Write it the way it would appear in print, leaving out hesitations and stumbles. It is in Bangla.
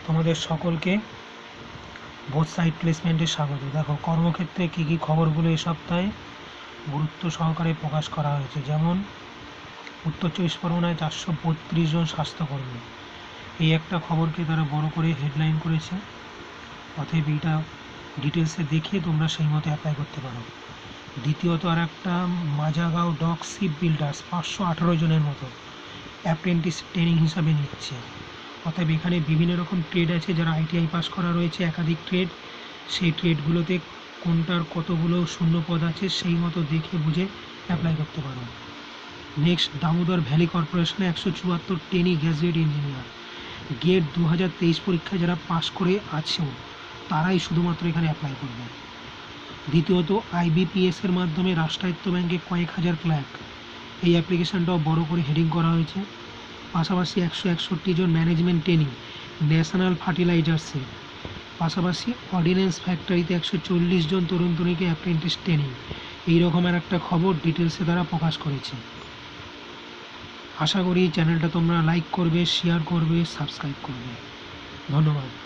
তোমাদের সকলকে বোথ সাইড প্লেসমেন্টে স্বাগত। দেখো, কর্মক্ষেত্রে কী কী খবরগুলো এ সপ্তাহে গুরুত্ব সহকারে প্রকাশ করা হয়েছে। যেমন উত্তর 24 পরগনায় 432 জন স্বাস্থ্যকর্মী, এই একটা খবরকে তারা বড় করে হেডলাইন করেছে। অতএব এইটা ডিটেলসে দেখিয়ে তোমরা সেই মতো অ্যাপ্লাই করতে পারো। দ্বিতীয়ত আর একটা মাজাগাঁও ডক শিপ বিল্ডার্স 518 জনের মতো অ্যাপ্রেন্টিস ট্রেনিং হিসাবে নিচ্ছে। অতএব এখানে বিভিন্ন রকম ট্রেড আছে, যারা ITI পাস করা রয়েছে একাধিক ট্রেড, সেই ট্রেডগুলোতে কোনটার কতগুলো শূন্য পদ আছে সেই মতো দেখে বুঝে অ্যাপ্লাই করতে পারো। নেক্সট, দামোদর ভ্যালি কর্পোরেশনে 174 ট্রেনি গ্র্যাজুয়েট ইঞ্জিনিয়ার গেট 2023 পরীক্ষায় যারা পাস করে আছেও তারাই শুধুমাত্র এখানে অ্যাপ্লাই করবে। দ্বিতীয়ত, IBPS এর মাধ্যমে রাষ্ট্রায়ত্ত ব্যাংকে কয়েক হাজার ক্লার্ক, এই অ্যাপ্লিকেশানটাও বড় করে হেডিং করা হয়েছে। পাশাপাশি 161 জন ম্যানেজমেন্ট ট্রেনিং ন্যাশনাল ফার্টিলাইজার্সে, পাশাপাশি অর্ডিন্যান্স ফ্যাক্টরিতে 140 জন তরুণ তরুণীকে অ্যাপ্রেন্টিস ট্রেনিং, এই রকমের একটা খবর ডিটেলসে তারা প্রকাশ করেছে। আশা করি চ্যানেলটা তোমরা লাইক করবে, শেয়ার করবে, সাবস্ক্রাইব করবে। ধন্যবাদ।